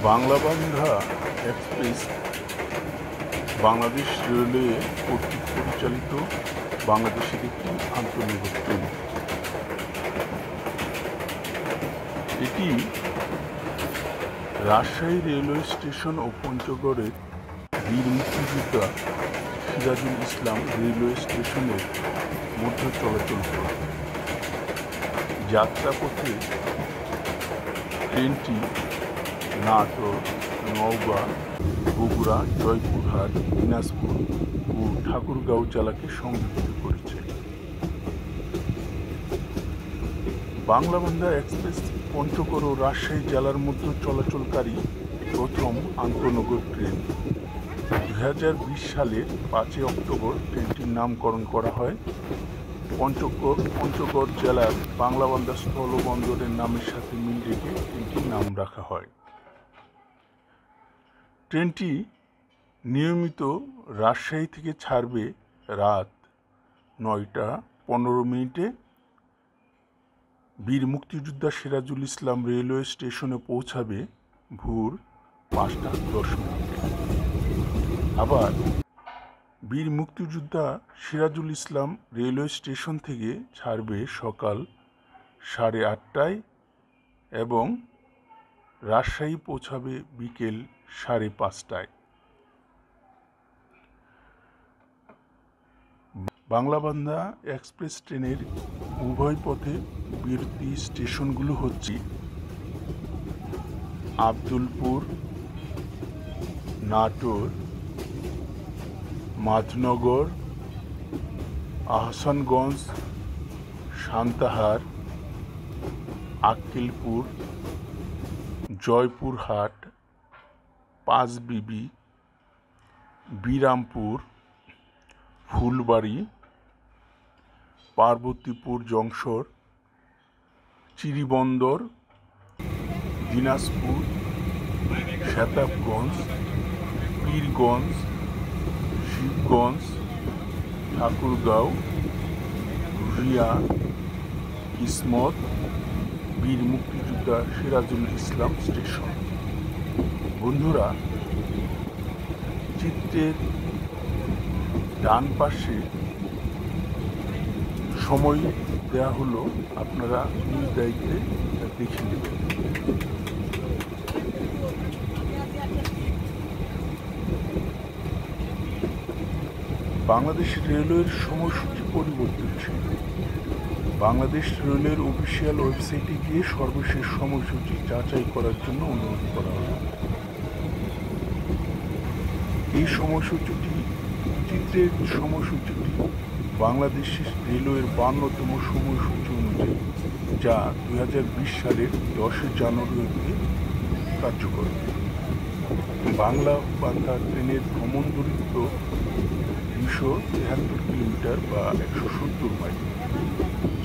Banglabandha express Bangladesh railway কর্তৃক পরিচালিত বাংলাদেশের একটি আন্তঃনগর ট্রেন। এটি রাজশাহী রেলওয়ে স্টেশন ও পঞ্চগড়ের বীর মুক্তিযোদ্ধা সিরাজুল ইসলাম রেলওয়ে স্টেশনের মধ্যে চলাচল করে। যাত্রাপথে ট্রেনটি নাটোর, নওগাঁ, বগুড়া, জয়পুরহাট, দিনাজপুর ও ঠাকুরগাঁও জেলাকে সংযুক্ত করেছে। বাংলাবান্ধা এক্সপ্রেস পঞ্চগড় ও রাজশাহী জেলার মধ্যে চলাচলকারী প্রথম আন্তঃনগর ট্রেন। 2020 সালের 5 অক্টোবর ট্রেনটির নামকরণ করা হয়। পঞ্চগড় জেলার বাংলাবান্ধা স্থলবন্দরের নামের সাথে মিল রেখে ট্রেনটির নাম রাখা হয়। ট্রেনটি নিয়মিত রাজশাহী থেকে ছাড়বে রাত 9টা 15 বীর মুক্তিযোদ্ধা সিরাজুল ইসলাম রেলওয়ে স্টেশনে পৌঁছাবে ভোর 5টা 10 আবার বীর মুক্তিযোদ্ধা সিরাজুল ইসলাম রেলওয়ে স্টেশন থেকে ছাড়বে সকাল 8:30 এবং রাজশাহী পৌঁছাবে বিকেল 5:30। বাংলাবান্ধা এক্সপ্রেস ট্রেনের উভয় পথে বিরতি স্টেশনগুলো হচ্ছে আব্দুলপুর, নাটোর, মাধনগর, আহসানগঞ্জ, সান্তাহার, আক্কেলপুর, জয়পুরহাট, পাঁচবিবি, বিরামপুর, ফুলবাড়ি, পার্বতীপুর জংশন, চিরিবন্দর, দিনাজপুর, শেতাবগঞ্জ, পীরগঞ্জ, শিবগঞ্জ, ঠাকুরগাঁও, রিয়া, কিসমত, বীর মুক্তিযোদ্ধা সিরাজুল ইসলাম স্টেশন। বন্ধুরা, চিত্রের ডান পাশে সময় দেওয়া হলো, আপনারা নিজ দায়িত্বে দেখে নেবেন। বাংলাদেশ রেলওয়ের সময়সূচি পরিবর্তনশীল। বাংলাদেশ রেলওয়ের অফিসিয়াল ওয়েবসাইটে গিয়ে সর্বশেষ সময়সূচি যাচাই করার জন্য অনুরোধ করা হলো। এই সময়সূচিটি চিত্রের সময়সূচিটি বাংলাদেশ রেলওয়ের 52তম সময়সূচি অনুযায়ী, যা 2020 সালের 10 জানুয়ারি হতে কার্যকর। বাংলাবান্ধা ট্রেনের ভ্রমণ দূরত্ব 273 কিলোমিটার বা 170 মাইল।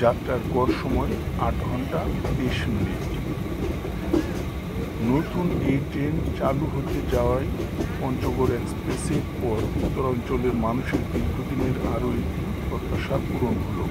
যাত্রার গড় সময় 8 ঘন্টা 23 মিনিট। নতুন এই ট্রেন চালু হতে যাওয়ায় পঞ্চগড় এক্সপ্রেসের পর উত্তরাঞ্চলের মানুষের দীর্ঘদিনের আরও একটি প্রত্যাশা পূরণ হলো।